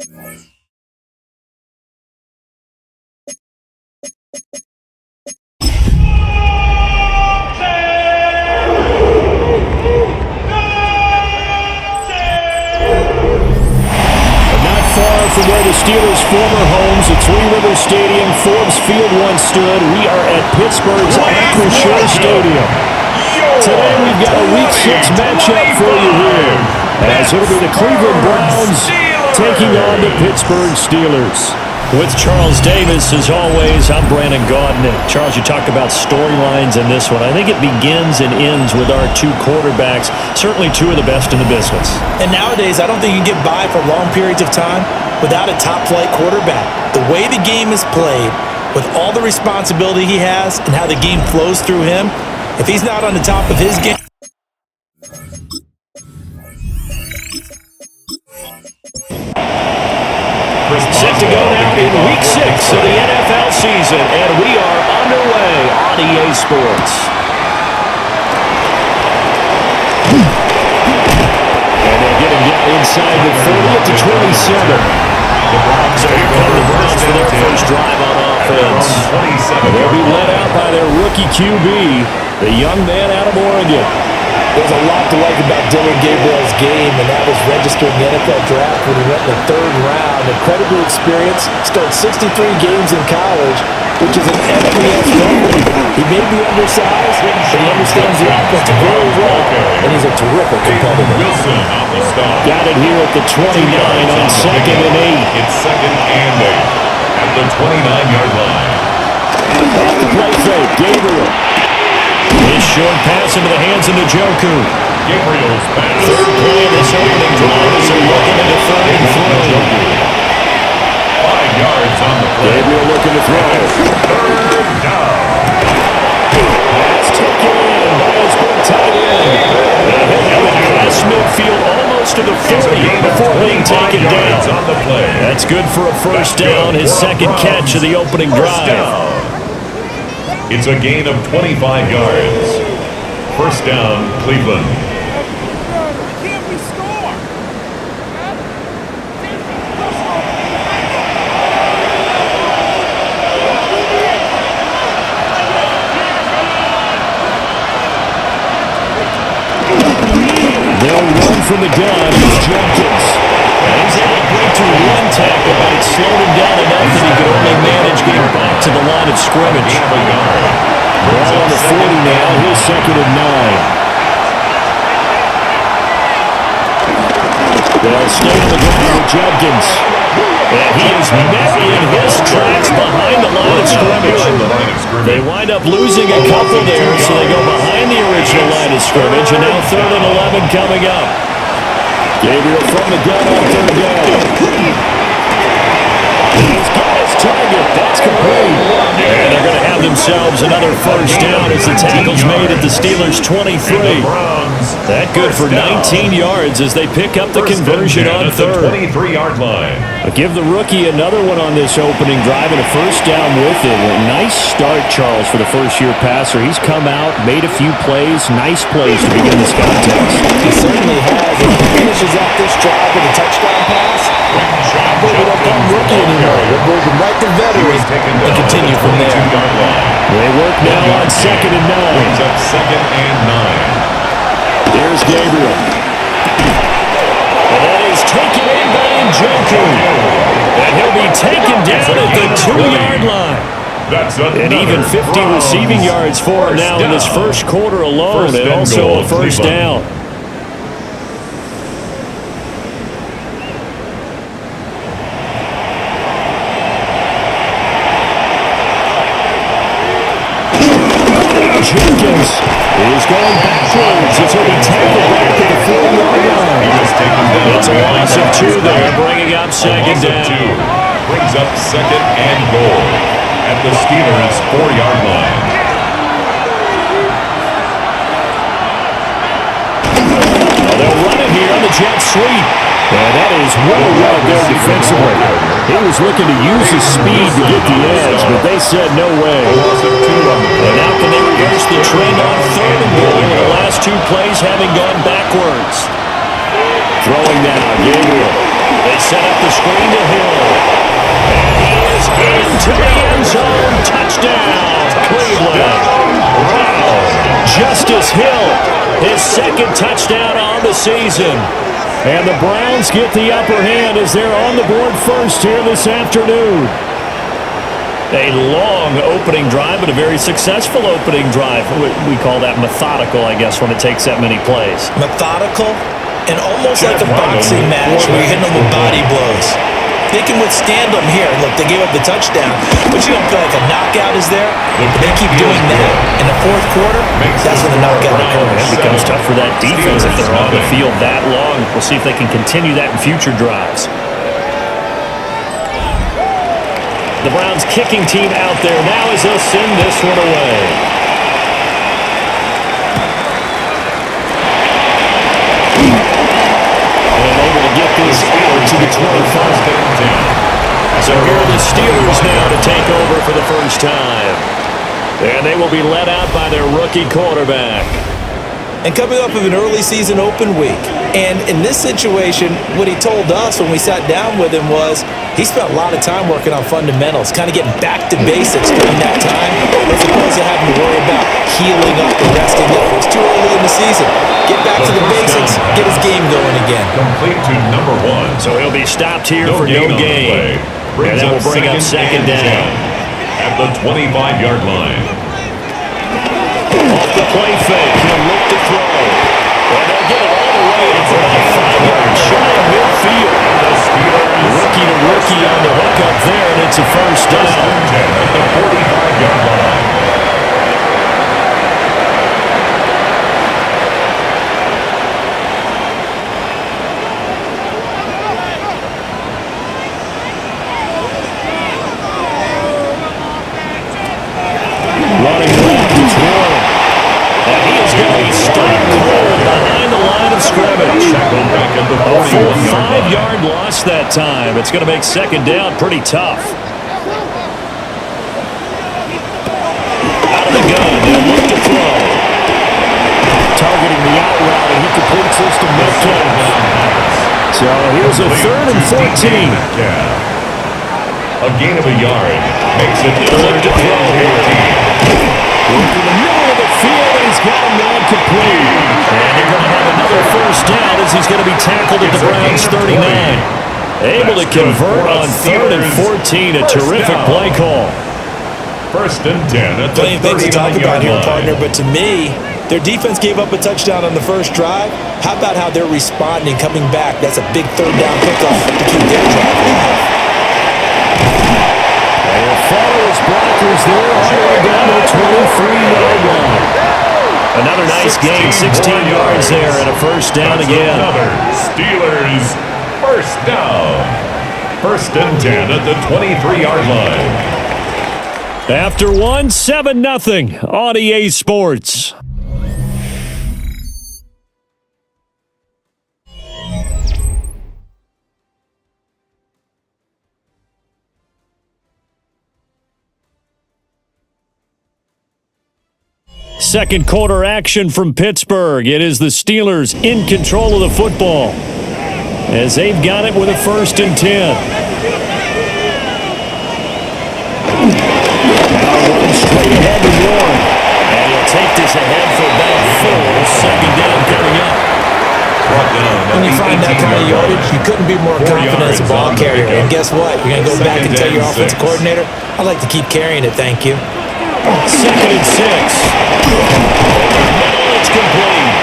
From where the Steelers' former homes at Three Rivers Stadium, Forbes Field once stood, we are at Pittsburgh's Acrisure Stadium. Today we've got a Week 6 matchup for you here, as it'll be the Cleveland Browns taking on the Pittsburgh Steelers. With Charles Davis, as always, I'm Brandon Gaudin. Charles, you talk about storylines in this one. I think it begins and ends with our two quarterbacks, certainly two of the best in the business. And nowadays, I don't think you can get by for long periods of time without a top-flight quarterback. The way the game is played, with all the responsibility he has and how the game flows through him, if he's not on the top of his game... Set to go now in Week 6 of the NFL season, and we are underway on EA Sports. And they're getting down inside the 40 to 27. So here come the Browns for their first drive on offense. They'll be led out by their rookie QB, the young man out of Oregon. There's a lot to like about Dylan Gabriel's game, and that was registered in the NFL draft when he went in the 3rd round. Incredible experience, started 63 games in college, which is an FBS record. He may be undersized, but he understands the offense very well, and he's a terrific competitor. Got it here at the 29 on 2nd and 8. It's 2nd and 8 at the 29-yard line. Off the play fake, Gabriel. His short pass into the hands of Njoku. Gabriel's pass. Third play of this opening drive as they're looking into 3rd and 3. 5 yards on the play. Gabriel looking to throw. 3rd down. Pass taken in by his big tight end. He'll cross midfield almost to the 40 before being taken down. On the play. That's good for a first down, his second catch of the opening drive. It's a gain of 25 yards. First down, Cleveland. They'll run from the gun. It's Jenkins. And he's able to break through one tackle, but it slowed him down enough that he could only manage getting back to the line of scrimmage. Ball on the 40 now. Here's 2nd and 9. They'll stay on the ground with Jenkins. And he is met in his tracks behind the line of scrimmage. They wind up losing a couple there, so they go behind the original line of scrimmage, and now 3rd and 11 coming up. Gabriel from the gun on 3rd down. He's got his target. That's complete. And they're going to have themselves another first down as the tackle's made at the Steelers' 23. That good for 19 yards as they pick up the conversion on 3rd. 23-yard line. Give the rookie another one on this opening drive and a first down with it. A nice start, Charles, for the first-year passer. He's come out, made a few plays, nice plays to begin this contest. He certainly has. If he finishes up this drive with a touchdown pass, we don't call him rookie anymore. We're moving right to veteran and continue from there. They work now on 2nd and 9. Brings up 2nd and 9. Here's Gabriel. And that is taken in by Njoku. And he'll be taken down at the 2-yard line. And even 50 receiving yards for him now in this first quarter alone, and also a first down. Jenkins is going backwards as he'll be tackled back at the 4-yard line. It's a loss of 2 there, bringing up 2nd down. Brings up 2nd and goal at the Steelers' 4-yard line. They'll run it here on the jet sweep. And that is well there defensively. He was looking to use his speed to get the edge, but they said no way. And now can they reverse the trend on 3rd and goal, the last 2 plays having gone backwards. Throwing now, Gabriel. They set up the screen to Hill. And he is into the end zone. Touchdown, Cleveland. Wow. Justice Hill, his second touchdown on the season. And the Browns get the upper hand as they're on the board first here this afternoon. A long opening drive, but a very successful opening drive. We call that methodical, I guess, when it takes that many plays. Methodical and almost like a boxing match where you're hitting them with body blows. They can withstand them here. Look, they gave up the touchdown, but you don't feel like a knockout is there. They keep doing that in the fourth quarter. That's when the knockout occurs. It becomes tough for that defense if they're on the field that long. We'll see if they can continue that in future drives. The Browns kicking team out there now as they'll send this one away. And able to get this out to the 25. So here are the Steelers now to take over for the first time. And they will be led out by their rookie quarterback. And coming off of an early season open week. And in this situation, what he told us when we sat down with him was he spent a lot of time working on fundamentals, kind of getting back to basics during that time, as opposed to having to worry about healing up or resting up. It's too early in the season. Get back to the basics, get his game going again. Complete to number 1. So he'll be stopped here for no gain. And that will bring up second down. At the 25-yard line. Off the play fake, he'll look to throw. And they'll get it all the way for about 5 yards shy of midfield. Rookie to rookie on the hook up there, and it's a first down. At the 45-yard line. Running left, it's Warren. And he is going to be stuck cold behind the line of scrimmage. A full 5-yard loss that time. It's going to make second down pretty tough. Out of the gun, they'll look to throw. Targeting the out route, and he completes this to Metcalf. So here's a 3rd and 14. A gain of a yard makes it Look to throw here. In the middle of the field, and he's got him non-complete. And they're going to have another first down as he's going to be tackled at the Browns 39. Able to convert on 3rd and 14. A terrific play call. First and 10 at the Plenty of things to talk about 39-yard here, line. partner, but to me, their defense gave up a touchdown on the first drive. How about how they're responding, coming back? That's a big 3rd down pickoff to keep their drive alive. Follow his blockers there all the way down to the 23-yard line. Another nice gain, 16 yards there, and a first down again. Another Steelers first down. First and 10 at the 23-yard line. After one, 7-0 on EA Sports. Second quarter action from Pittsburgh. It is the Steelers in control of the football as they've got it with a 1st and 10. Now one straight ahead to Warren. And he'll take this ahead for about 4. Second down coming up. When you find that kind of yardage, you couldn't be more confident as a ball carrier. And guess what? You're going to go back and tell your offensive coordinator, I'd like to keep carrying it, thank you. 2nd and 6. It's complete.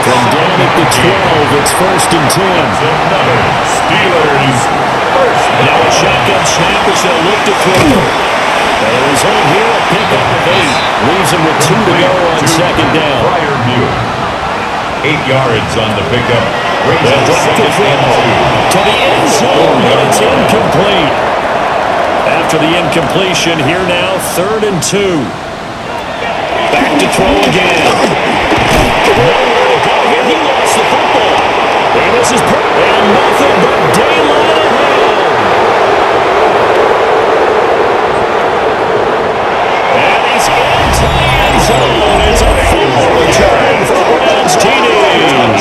From down at the 12, it's 1st and 10. Another Steelers first down. Now a shotgun snap as they'll look to throw. There's home here, a pickup of 8. Leaves him with 2 to go on second down. Prior view. 8 yards on the pickup. Brings They'll up drop the second and throw to the end zone, but it's incomplete. After the incompletion, here now, 3rd and 2. Back to throw again. Nowhere to go here. He lost the football. And this is and nothing but daylight ahead. And he's into the end zone. It's a full return for Browns teenage.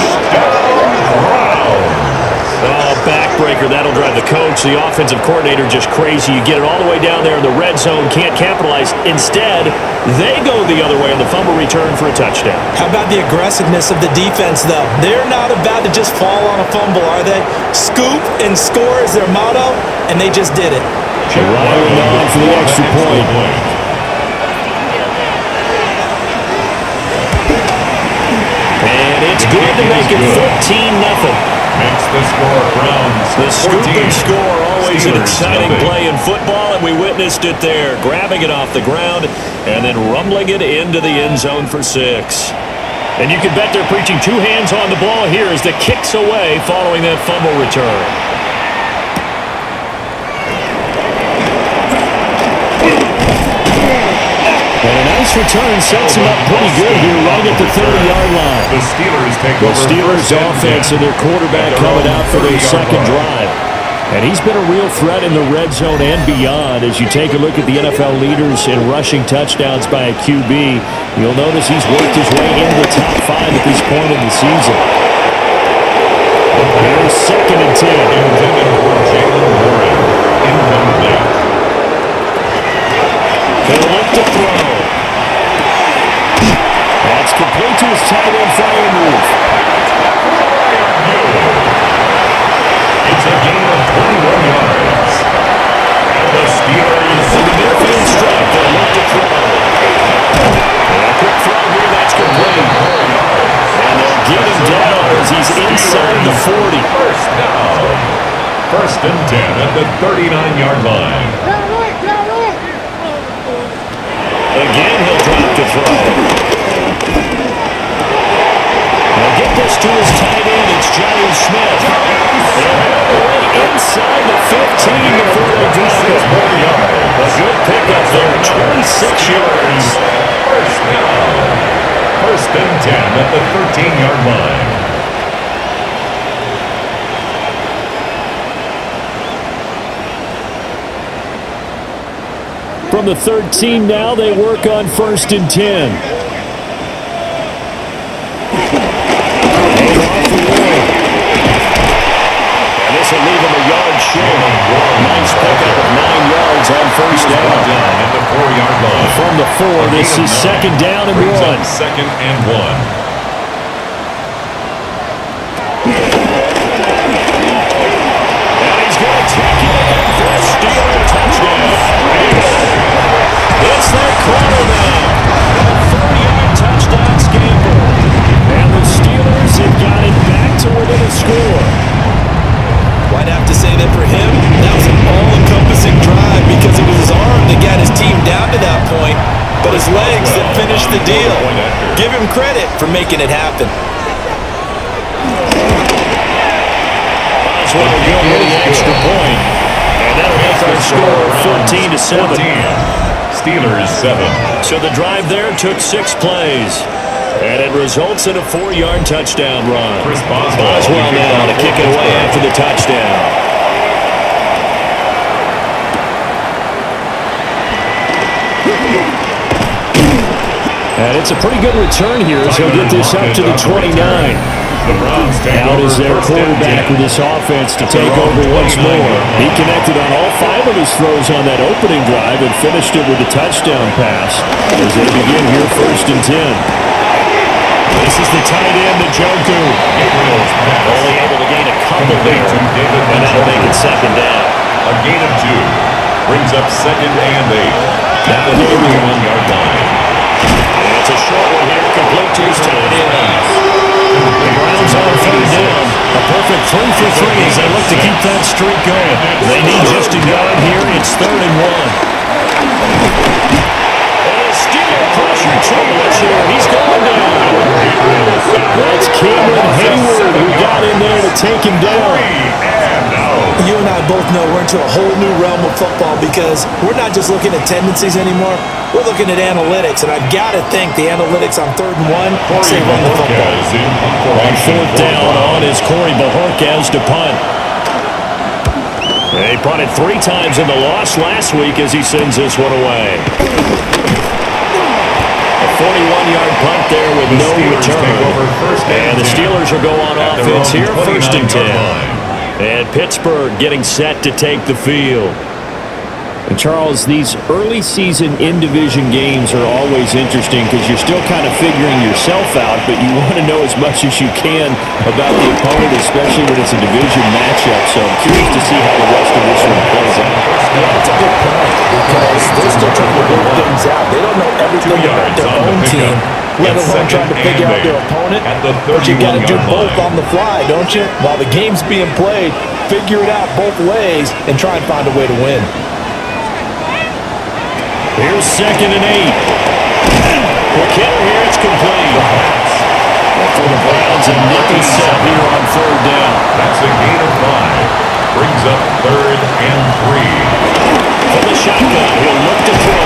playmaker, that'll drive the coach, the offensive coordinator, just crazy. You get it all the way down there in the red zone, can't capitalize. Instead, they go the other way on the fumble return for a touchdown. How about the aggressiveness of the defense, though? They're not about to just fall on a fumble, are they? Scoop and score is their motto, and they just did it. Riding on for the extra point. And it's good to make it 14-0. Makes the score Browns. The scoop 14. and score, always an Steelers exciting nothing. play in football, and we witnessed it there. Grabbing it off the ground and then rumbling it into the end zone for 6. And you can bet they're preaching 2 hands on the ball here as the kick's away following that fumble return. And a nice return sets him up pretty good here right at the 30-yard line. The Steelers take The over. Steelers offense and their quarterback coming out for their second drive. And he's been a real threat in the red zone and beyond. As you take a look at the NFL leaders in rushing touchdowns by a QB, you'll notice he's worked his way into the top 5 at this point in the season. Here's 2nd and 10. Intended for Jalen Warren. Incomplete. He'll look to throw. That's complete to his tight end Freiermuth. It's a gain of 21 yards. The Steelers. In the midfield strike, they'll look to throw. And a quick throw here, that's complete. And they'll get him down as he's inside the 40. First down. 1st and 10 at the 39-yard line. Again, he'll drop to throw. They'll get this to his tight end. It's Johnny Smith. Inside the 15 before they drop it. A good pickup there, 26 yards. First down. 1st and 10 at the 13-yard line. From the 13 now, they work on 1st and 10. And this will leave him a yard short. Nice pickup of 9 yards on 1st down. At the 4-yard line. From the 4, this is 2nd down and 1. Brings up 2nd and 1. It's that corner now. A 40-yard touchdown scamper. And the Steelers have got it back to within a score. Well, I'd have to say that for him, that was an all-encompassing drive because it was his arm that got his team down to that point, but his legs that finished the deal. Give him credit for making it happen. Osweiler good with the extra point. And that'll make our score 14-7. Steelers 7. So the drive there took 6 plays. And it results in a 4-yard touchdown run. Chris Boswell now to kick it away after the touchdown. And it's a pretty good return here as he'll get this up to the 29. Out is their quarterback with this offense to take over once more. He connected on all 5 of his throws on that opening drive and finished it with a touchdown pass as they begin here 1st and 10. This is the tight end to Joku. Only able to gain a couple there, and that'll make it 2nd down. A gain of 2. Brings up 2nd and 8. At the 31-yard line. And it's a short one here, complete to his tight end. The Browns on 3rd down. A perfect 3 for 3 as they look to keep that streak going. They need just a yard here. It's 3rd and 1. And Steeler pressure turbulence here. He's going down. That's Cameron Hayward who got in there to take him down. You and I both know we're into a whole new realm of football because we're not just looking at tendencies anymore. We're looking at analytics, and I've got to think the analytics on 3rd and 1 say run the football. On 4th down on is Corey Bajorquez to punt. He punted 3 times in the loss last week as he sends this one away. A 41-yard punt there with no return. And the Steelers will go on offense here, 1st and 10. And Pittsburgh getting set to take the field. And Charles, these early season in-division games are always interesting because you're still kind of figuring yourself out, but you want to know as much as you can about the opponent, especially when it's a division matchup. So I'm curious to see how the rest of this one plays out. Yeah, that's a good point because they're still trying to work things out. They don't know everything about their own team, let alone trying to figure out their opponent. But you got to do both on the fly, don't you? While the game's being played, figure it out both ways and try and find a way to win. Here's 2nd and 8. McKinnon here, it's complete. For the Browns, a nickel set here on 3rd down. That's a gain of 5. Brings up 3rd and 3. For the shotgun, he'll look to throw.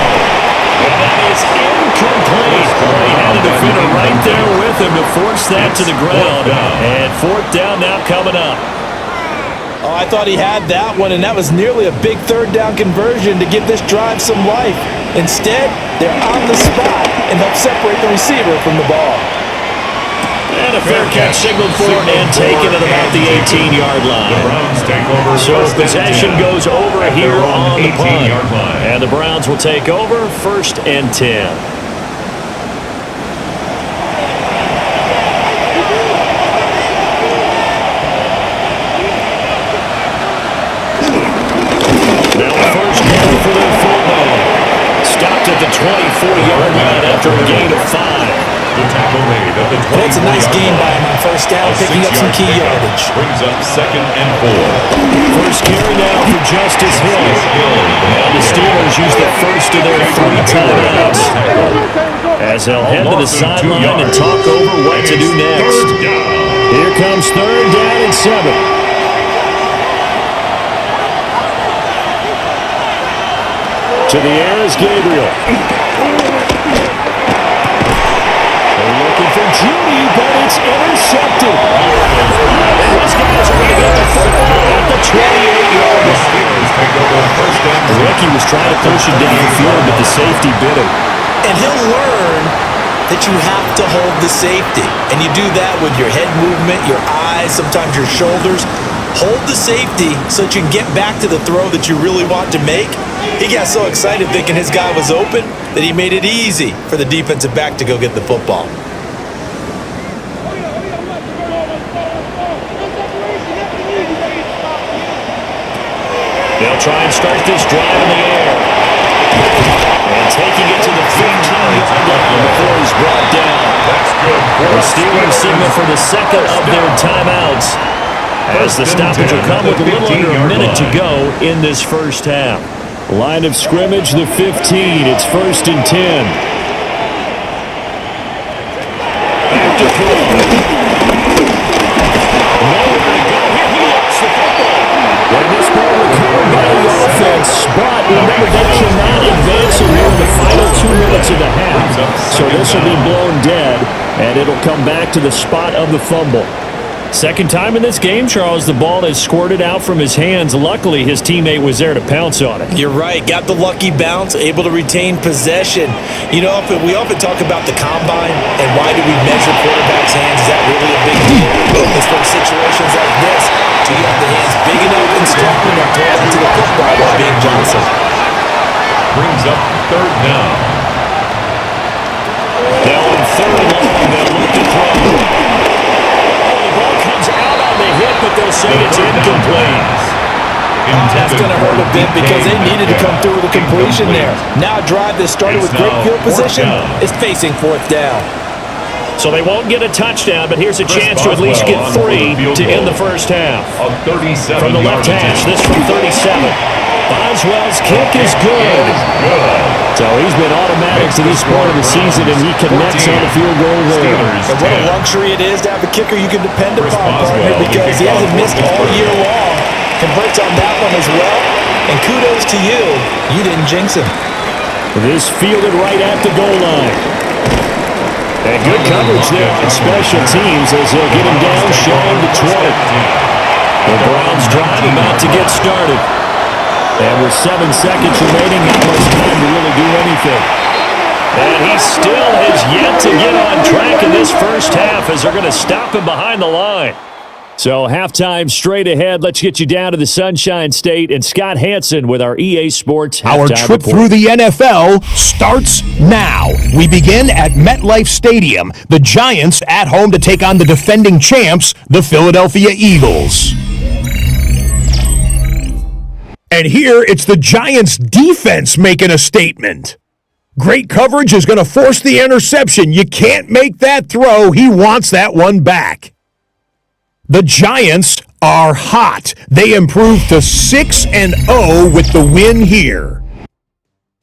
And that is incomplete. He had a defender right there with him to force that to the ground. And 4th down now coming up. Oh, I thought he had that one, and that was nearly a big 3rd down conversion to give this drive some life. Instead, they're on the spot and help separate the receiver from the ball. And a fair catch signaled for and taken at about the 18-yard line. The Browns take over. So possession goes over here on the punt. And the Browns will take over 1st and 10. Stopped at the 24-yard line after a gain of 5. The tackle made at the 24-yard line. It's a nice game by him on 1st down, picking up some key yardage. Brings up 2nd and 4. First carry now for Justice Hill. And the Steelers use the first of their 3 timeouts as they'll head to the sideline and talk over what to do next. Here comes 3rd down and 7. To the air is Gabriel. They're looking for Judy, but it's intercepted. These guys are going to get the football at the 28-yard line. The rookie was trying to push it downfield, but the safety bit him. And he'll learn that you have to hold the safety. And you do that with your head movement, your eyes, sometimes your shoulders. Hold the safety so that you can get back to the throw that you really want to make. He got so excited thinking his guy was open that he made it easy for the defensive back to go get the football. They'll try and start this drive in the air. And taking it to the 15-yard line before he's brought down. The Steelers signal for the 2nd of their timeouts as the stoppage will come with a little under a minute to go in this first half. Line of scrimmage, the 15. It's 1st and 10. Back to throw. Nowhere to go. Here he lost the football. Well, this ball recovered by the offense. But remember, they cannot advance it here in the final 2 minutes of the half. So this will be blown dead, and it'll come back to the spot of the fumble. Second time in this game, Charles, the ball has squirted out from his hands. Luckily, his teammate was there to pounce on it. You're right. Got the lucky bounce, able to retain possession. You know, we often talk about the combine and why do we measure quarterbacks' hands? Is that really a big deal? It's for situations like this. Do you have the hands big enough and strong enough to hold onto the football while being Johnson? Brings up 3rd down. Now on 3rd and long, they'll look to throw. Out on the hit, but they'll say it's incomplete. That's going to hurt a bit because they needed to come through with a completion there. Now a drive that started with great field position is facing 4th down. So they won't get a touchdown, but here's a chance to at least get 3 to end the first half. From the left hash, this from 37. Boswell's kick is good. So he's been automatic to this part of the season, and he connects on the field goal there. And what a luxury it is to have a kicker you can depend upon, partner, because he hasn't missed all year long. Converts on that one as well. And kudos to you. You didn't jinx him. This fielded right at the goal line. And good coverage there on special teams as they'll get him down showing the 20. The Browns drive about to get started. And with 7 seconds remaining, not much time to really do anything. And he still has yet to get on track in this first half as they're going to stop him behind the line. So halftime straight ahead. Let's get you down to the Sunshine State and Scott Hansen with our EA Sports Our halftime trip report. through the NFL starts now. We begin at MetLife Stadium. The Giants at home to take on the defending champs, the Philadelphia Eagles. And here it's the Giants defense making a statement. Great coverage is going to force the interception. You can't make that throw. He wants that one back. The Giants are hot. They improved to 6-0 with the win here.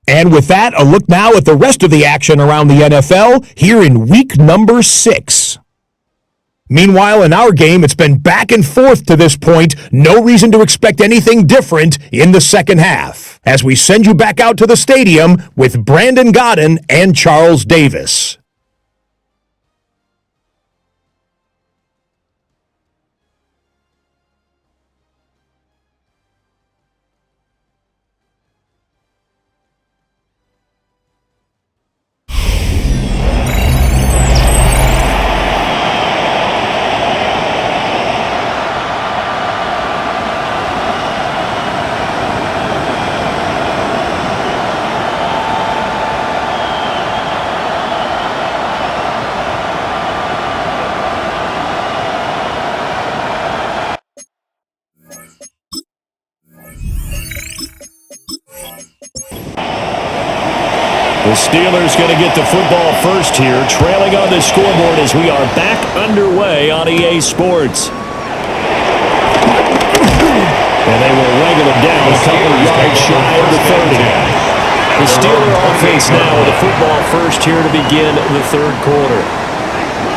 And with that, a look now at the rest of the action around the NFL here in week number 6. Meanwhile, in our game, it's been back and forth to this point. No reason to expect anything different in the second half. As we send you back out to the stadium with Brandon Godden and Charles Davis. The Steelers going to get the football first here, trailing on the scoreboard as we are back underway on EA Sports. And they will wrangle him down a couple of yards shy of the 30. The Steeler offense now with the football first here to begin the third quarter.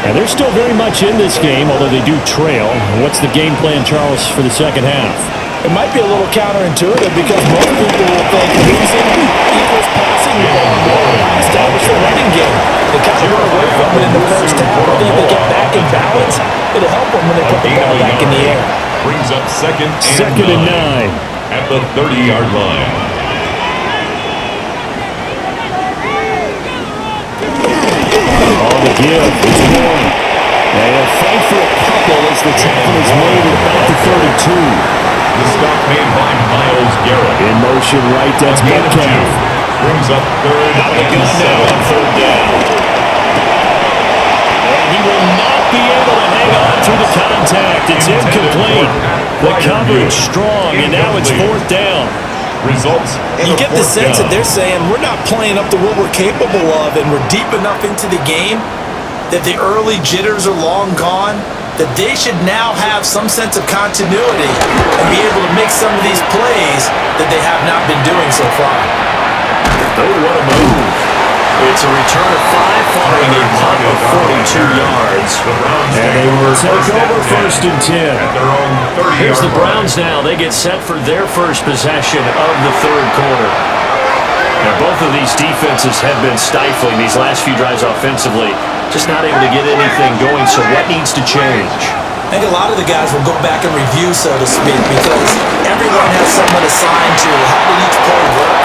And they're still very much in this game, although they do trail. What's the game plan, Charles, for the second half? It might be a little counterintuitive because most people will think losing equals passing more. Establish the running game. They kind of run away from it in the first half. I think they get back in balance. It'll help them when they put the ball back in the air. Brings up second and 9. At the 30-yard line. On the give, it's one. And a fight for a couple as the tackle is made at about the 32. The stop made by Myles Garrett. In motion right, that's Metcalf. Brings up third and 7. Now on third down. And he will not be able to hang on through the contact. It's incomplete. The coverage strong, and now it's fourth down. Results. You get the sense that they're saying we're not playing up to what we're capable of, and we're deep enough into the game that the early jitters are long gone, that they should now have some sense of continuity and be able to make some of these plays that they have not been doing so far. Oh, what a move. It's a return of 5 following a punt of 42 yards. And they will take over first and 10. Here's the Browns now. They get set for their first possession of the third quarter. Now, both of these defenses have been stifling these last few drives offensively. Just not able to get anything going, so what needs to change? I think a lot of the guys will go back and review, so to speak, because everyone has someone assigned to how did each play work.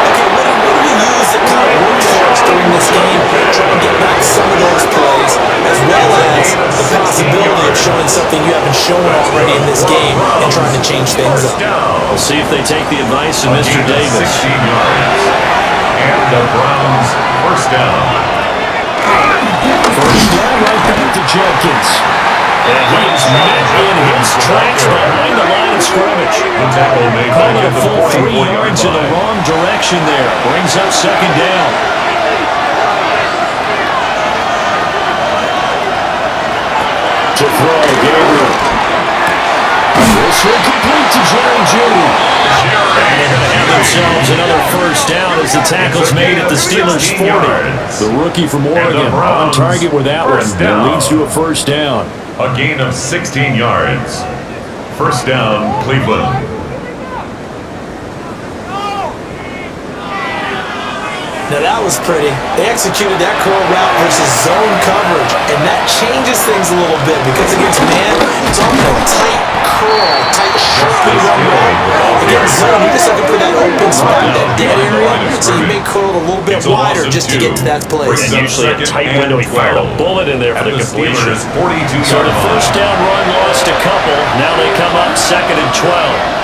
Okay, what do we use that kind of worked for us during this game? Try and get back some of those plays, as well as the possibility of showing something you haven't shown already in this game and trying to change things up. We'll see if they take the advice of Mr. Davis. 16 yards. And the Browns first down. First down right back to Jenkins. And he is met in his tracks behind the line of scrimmage. The tackle made by Calling a the full 3 44-yard yards in the line. wrong direction there. Brings up second down. To throw, Gabriel. This will complete to Jerry Jeudy. And they're going to have themselves another first down as the tackle's made at the Steelers' 40. The rookie from Oregon on target with that one. That leads to a first down. A gain of 16 yards. First down, Cleveland. Now that was pretty. They executed that curl route versus zone coverage, and that changes things a little bit because against man, it's often a tight curl, tight sharply run route. Against zone, you're just looking for that open spot, that dead area, so you may curl it a little bit wider just to get to that place. And usually a tight window. He fired a bullet in there for the completion. So the first down run lost a couple. Now they come up 2nd and 12.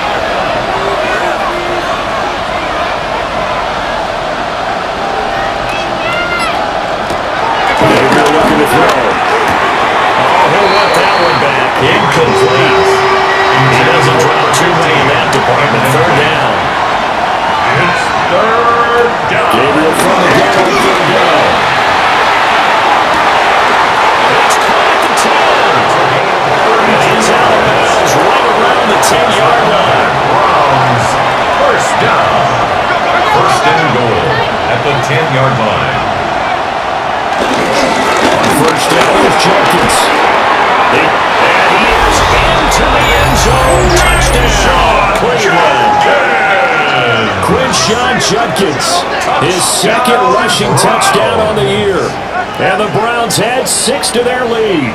Looking to throw. Oh, he'll want that one back. Incomplete. He doesn't drop too many in that department. 3rd down. It's 3rd down. Gabriel from the gun on 3rd down. It's caught at the 10. And he's out of bounds right around the 10-yard line. Browns, 1st down. 1st and goal at the 10-yard line. 1st down with Jenkins. And he is into the end zone. Touchdown, Cleveland. Quinshawn Judkins, his 2nd rushing touchdown on the year. And the Browns add 6 to their lead.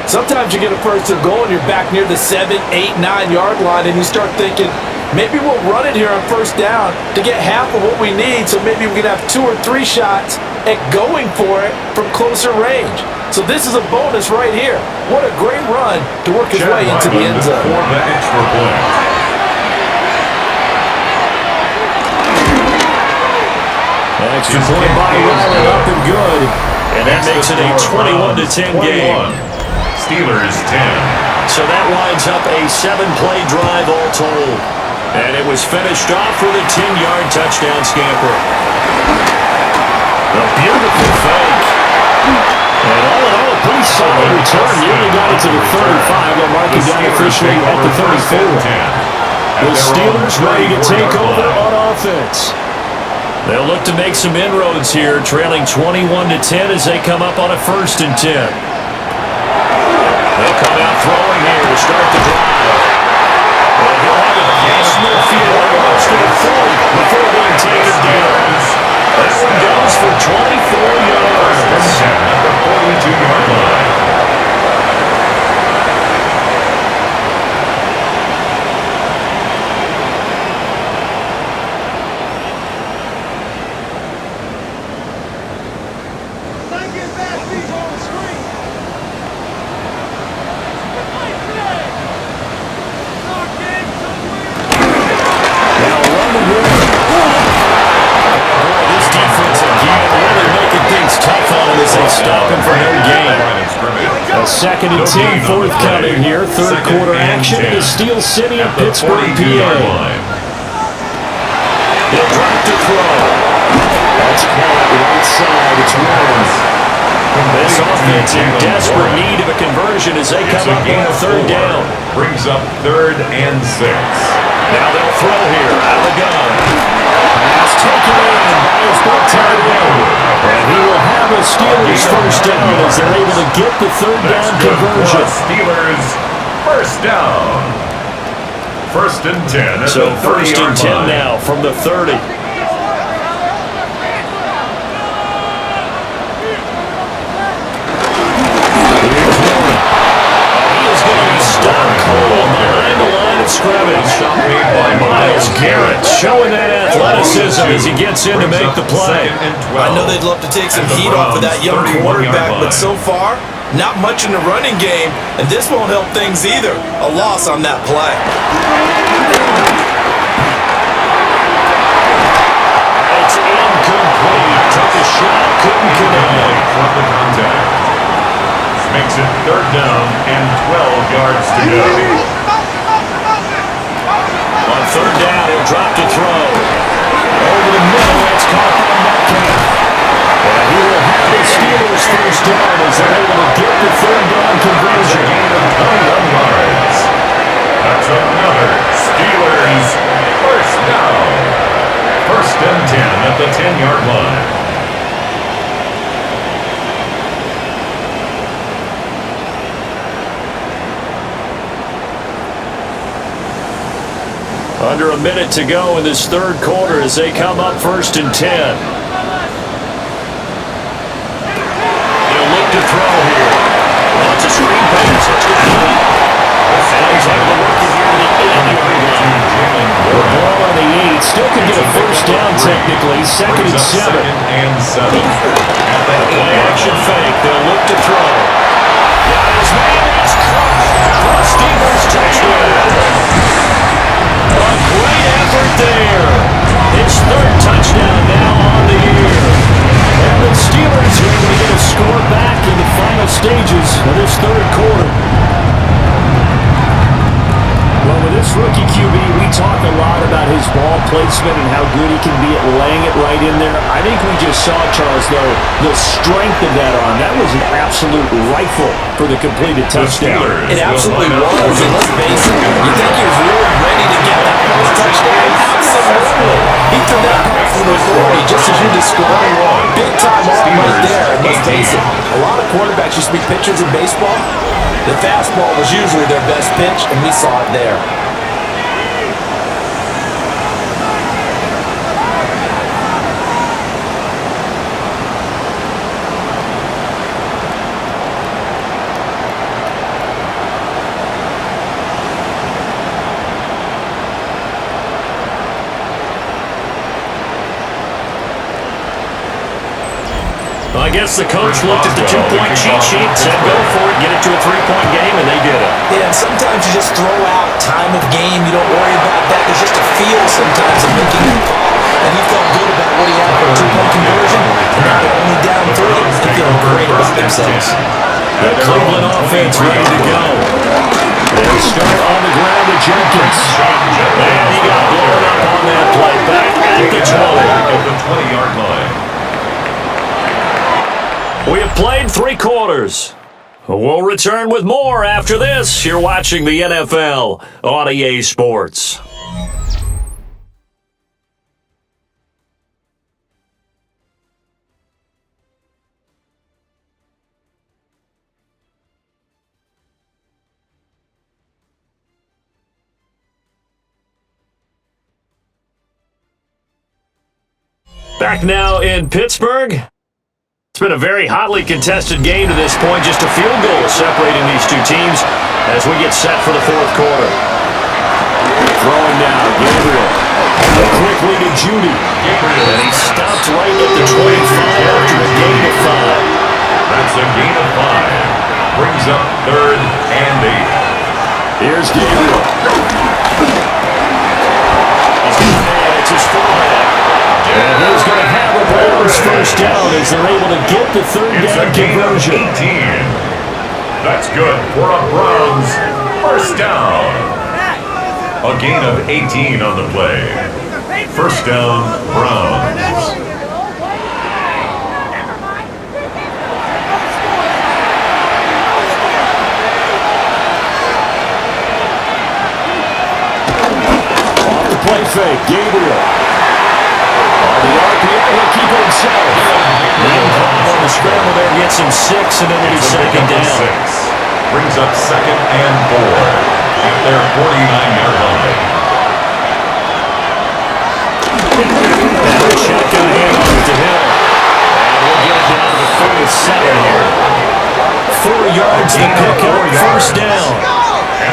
Sometimes you get a 1st and goal and you're back near the 7, 8, 9-yard line and you start thinking, maybe we'll run it here on 1st down to get half of what we need, so maybe we can have 2 or 3 shots at going for it from closer range. So this is a bonus right here. What a great run to work his way into the end zone. For the extra point. Extra point by Ryland, up and good. And that makes it a 21-10 game. Steelers 10. So that winds up a 7-play drive all told. And it was finished off with a 10-yard touchdown scamper. A beautiful fake. And all in all, a pretty solid return. Nearly got it to the 35. They'll mark it down officially at the 34. The Steelers ready to take over on offense. They'll look to make some inroads here, trailing 21-10 as they come up on a 1st and 10. They'll come out throwing here to start the drive. And he'll have it past midfield almost to the 40 before being taken down. That one goes for 24 yards. At the 42-yard line. Stop him for no gain. A 2nd and 10 forthcoming here. 3rd quarter action in the Steel City of Pittsburgh, PA. He'll drop to throw. That's caught right side. It's Williams. This offense in desperate need of a conversion as they come up on a 3rd down. Brings up 3rd and 6. Now they'll throw here out of the gun. Pass taken in by his big tight end. And he will have a Steelers 1st down as they're able to get the 3rd down conversion. Steelers 1st down. 1st and 10. So 1st and 10 now from the 30. Scrimmage. Myles Garrett showing that athleticism as he gets in to make the play. I know they'd love to take some heat off of that young quarterback, but so far, not much in the running game, and this won't help things either. A loss on that play. It's incomplete. Took a shot, couldn't connect. From the contact. Makes it 3rd down and 12 yards to go. On 3rd down, he'll drop to throw. Over the middle, it's caught by Metcalf. And he will have the Steelers 1st down as they're able to get the 3rd down conversion. Gain of 21 yards. That's another Steelers 1st down. 1st and 10 at the 10-yard line. Under a minute to go in this third quarter as they come up 1st and 10. They'll look to throw here. Wants a screen pass. And he's able to work it here to the 8-yard line. The ball on the 8. Still could get a first down technically. 2nd and 7. Play action fake. They'll look to throw. Got his man. It's caught. For the Steelers touchdown. A great effort there. His 3rd touchdown now on the year. And the Steelers are able to get a score back in the final stages of this third quarter. Well, with this rookie QB, we talk a lot about his ball placement and how good he can be at laying it right in there. I think we just saw, Charles, though, the strength of that arm. That was an absolute rifle for the completed touchdown. It absolutely was. And let's face it, you think he was really ready to get that first touchdown? Absolutely. He threw that pass with authority, just as you described. Big time arm right there. And let's face it, a lot of quarterbacks used to be pitchers in baseball. The fastball was usually their best pitch, and we saw it there. I guess the coach looked at the 2-point cheat sheet, said go for it, get it to a 3-point game, and they did it. Yeah, and sometimes you just throw out time of game. You don't worry about that. There's just a feel sometimes of making a call, and he felt good about what he had for a 2-point conversion. And now they're only down 3. They're feeling great about themselves. The Cleveland offense ready to go. They'll start on the ground to Jenkins. And he got blown up on that play. Back at the 20-yard line. We have played 3 quarters. We'll return with more after this. You're watching the NFL on EA Sports. Back now in Pittsburgh. It's been a very hotly contested game to this point. Just a field goal separating these two teams as we get set for the fourth quarter. Throwing now, Gabriel. Quickly to Judy. And he stopped right at the 25 after a gain of 5. That's a gain of 5. Brings up 3rd and 8. Here's Gabriel. It's his fullback. And he's going to have a Browns first down as they're able to get the 3rd down conversion. 18. That's good for a Browns first down. A gain of 18 on the play. First down, Browns. Off the play fake, Gabriel. The RPO will keep it himself. On the scramble there gets him 6, and then it'll be 2nd down. 6. Brings up 2nd and 4 at their 49-yard line. And the shotgun handoff to Hill. And we'll get it down to the 47 here. 4 yards to pick up, first down.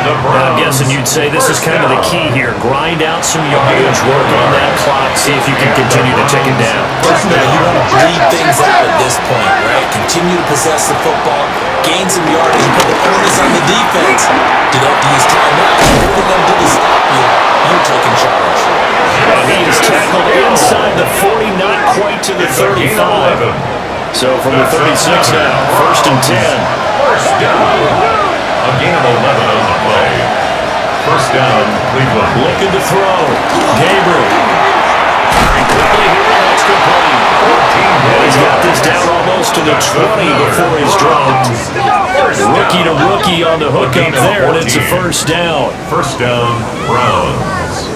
I'm guessing you'd say this is kind of the key here. Grind out some yardage, work on that clock, see if you can continue to take it down. You want to bleed things out at this point, right? Continue to possess the football, gain some yardage, and put the onus on the defense. You don't have to use timeouts. Everything them do to stop you, you're taking charge. He is tackled inside the 40, not quite to the 35. So from the 36 now, 1st and 10. First down. A gain of 11 on the play. First down, Cleveland. Looking to throw. Gabriel. Quickly here, that's complete. He's got this down almost to the 20 before he's dropped. Rookie to rookie on the hook up there, and it's a first down. First down, Browns.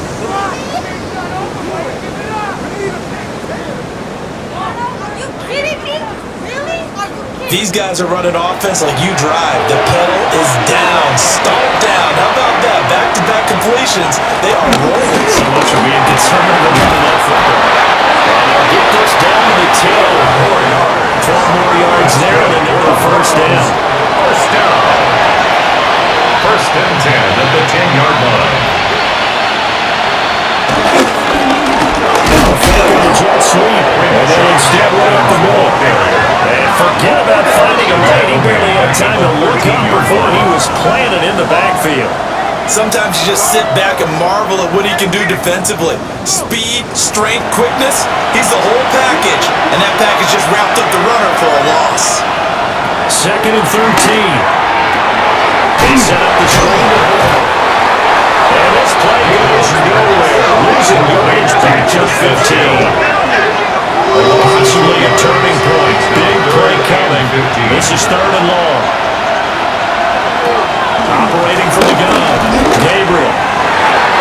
These guys are running offense like you drive. The pedal is down. Start down. How about that? back-to-back completions. They are rolling. So much for being conservative about that football. And they'll get this down to the 10. 12 more yards there, and then they're the first down. First down. First and 10 at the 10-yard line. Faking the jet sweep, and then instead right up the middle. And forget about finding a lane. He barely had time to look up before he was planted in the backfield. Sometimes you just sit back and marvel at what he can do defensively. Speed, strength, quickness, he's the whole package. And that package just wrapped up the runner for a loss. Second and 13. They set up the screen. And this play goes nowhere. Losing yardage back to 15. Possibly a turning point. Big play coming. This is third and long. Operating from the gun. Gabriel.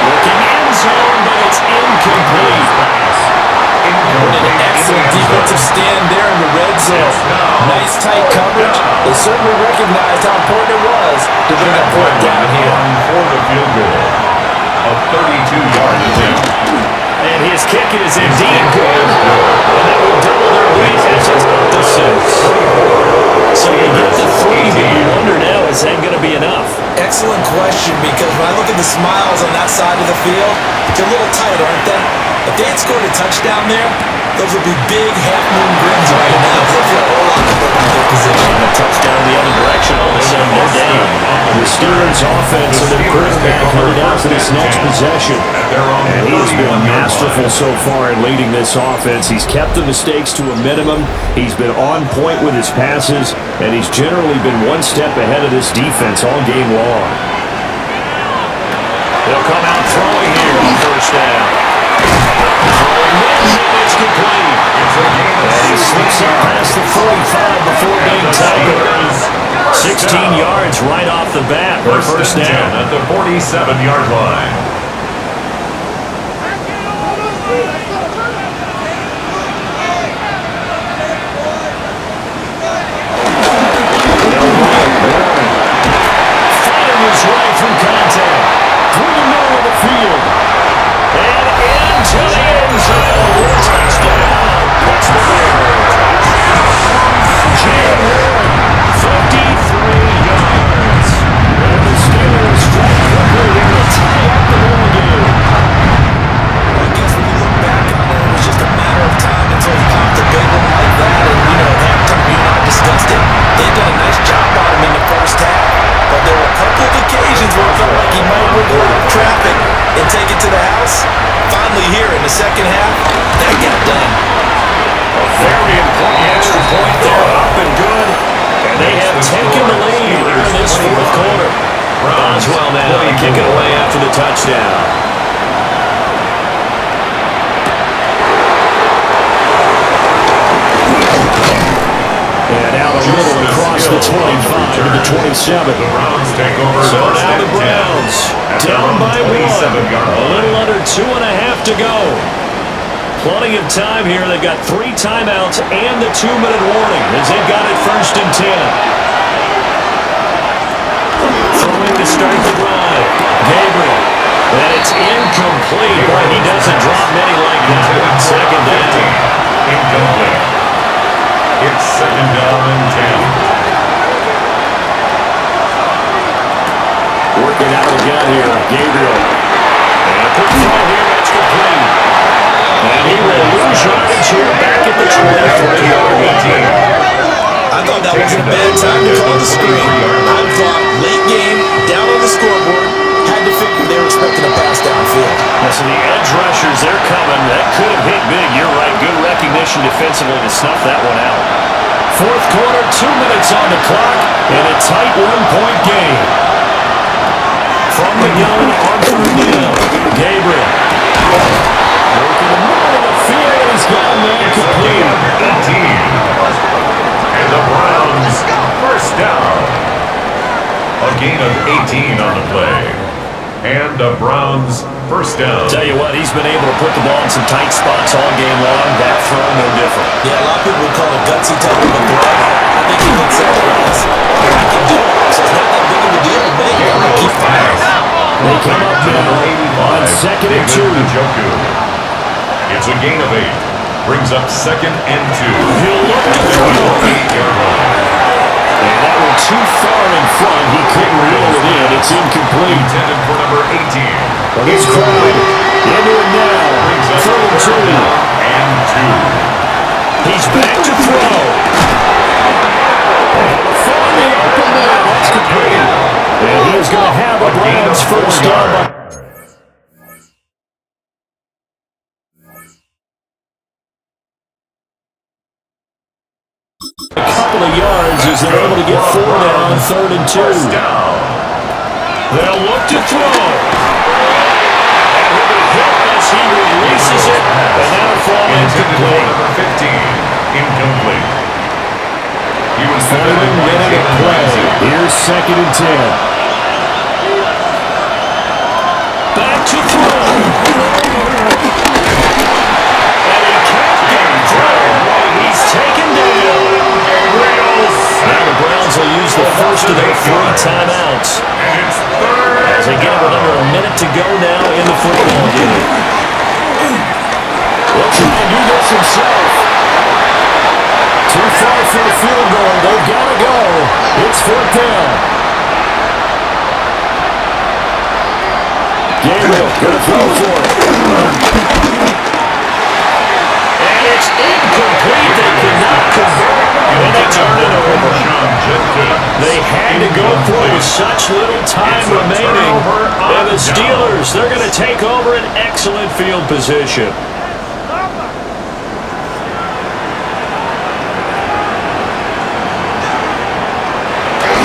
Looking end zone, but it's incomplete. An excellent defensive stand there in the red zone. Nice tight coverage. They certainly recognized how important it was to bring that point down here. For the field goal. A 32-yard attempt. And his kick is indeed good. And that will double their lead as it's up to 6. So you get the 3, but you wonder now, is that going to be enough? Excellent question, because when I look at the smiles on that side of the field, they're a little tight, aren't they? If they had scored a touchdown there, those would be big half-moon grins right now. They feel a whole lot better in their position. A touchdown the other direction, all of a sudden they're down. The Steelers offense and their quarterback headed out for this next possession. And he has been masterful so far in leading this offense. He's kept the mistakes to a minimum. He's been on point with his passes, and he's generally been one step ahead of this defense all game long. They'll come out throwing here on first down. It's complete. And he slips up past the 45 before being tackled. 16 yards right off the bat for first down. At the 47-yard line. Fighting his way through contact. Through the middle of the field. And into the end zone. Touchdown. Pittsburgh. Jalen Warren, 53 yards. And the Steelers strike quickly here to tie up the ball game. I guess when you look back on it, it was just a matter of time until he popped a big one like that. And, at halftime, you and I discussed it. They've done a nice job on him in the first half. But there were a couple of occasions where it felt like he might wiggle out of traffic and take it to the house. Finally here in the second half, that got done. A very important extra point there, up and good. And they have taken the lead here in this fourth quarter. Boswell now kicking away after the touchdown. And out the middle across the 25 to the 27. The Browns take over. So now the Browns down by 1. A little under 2.5 to go. Plenty of time here. They've got 3 timeouts and the 2-minute warning as they've got it first and 10. Throwing to start the drive. Gabriel. And it's incomplete. Boy, he doesn't drop many like that. Second down. Incomplete. It's second down and 10. Working out again here. Gabriel. And a quick throw here. It's complete. And he will lose yardage here back at the 23-yard line. I thought that wasn't a bad time to call the screen. I thought late game, down on the scoreboard, had to figure they were expecting a pass downfield. So the edge rushers, they're coming. That could have hit big. You're right. Good recognition defensively to snuff that one out. Fourth quarter, 2 minutes on the clock, and a tight 1-point game. From the gun, on through down. Gabriel. Working the middle of the field, he's got a man complete. 18. And the Browns, first down. A gain of 18 on the play. And the Browns, first down. Tell you what, he's been able to put the ball in some tight spots all game long. That throw, no different. Yeah, a lot of people would call it gutsy type of a throw. I think he can say it was. I can do it, so it's not that big of a deal to make. I'm going to keep firing. They come up now on second and 2. It's a gain of 8. Brings up second and 2. He'll look to throw. And that one too far in front. He couldn't reel it in. It's incomplete. Intended for number 18. Well, he's crowd into it now. Third and 2. And 2. He's back to throw. From the open man. That's complete. And he's going to have a Browns first down. A couple of yards as they're able to get 4 now on third and 2. They'll look to throw. And he'll be hit as he releases it. And now from incomplete. Number 15. Incomplete. He was 1 minute of play. Here's second and 10. Back to throw. And he can't get through. He's taken down. Now the Browns will use the first of their 3 timeouts. As they get with under a minute to go now in the football game. He'll try and do this himself. Too far for the field goal. They've got to go. It's 4th down. Gabriel going to throw for it. And it's incomplete. They cannot convert. And they turn it over. They had to go for it with such little time remaining. And the Steelers, they're going to take over an excellent field position.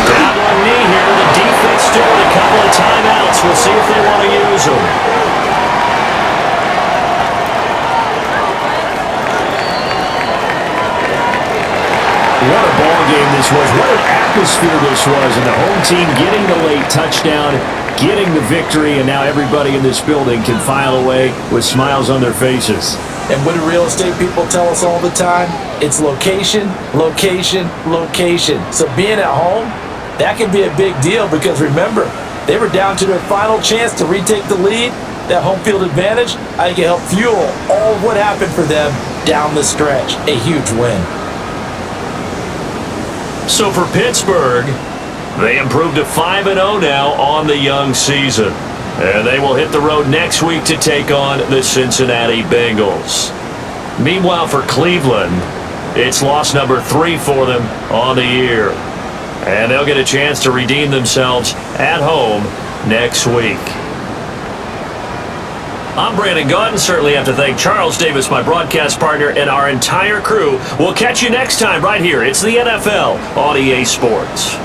Down on knee here. The defense still with a couple of timeouts. We'll see if they want to use them. What a ball game this was. What an atmosphere this was. And the home team getting the late touchdown, getting the victory, and now everybody in this building can file away with smiles on their faces. And what do real estate people tell us all the time? It's location, location, location. So being at home, that can be a big deal because remember, they were down to their final chance to retake the lead. That home field advantage, I think it helped fuel all of what happened for them down the stretch. A huge win. So for Pittsburgh, they improved to 5-0 now on the young season. And they will hit the road next week to take on the Cincinnati Bengals. Meanwhile, for Cleveland, it's loss number 3 for them on the year. And they'll get a chance to redeem themselves at home next week. I'm Brandon Gaudin. Certainly have to thank Charles Davis, my broadcast partner, and our entire crew. We'll catch you next time right here. It's the NFL on EA Sports.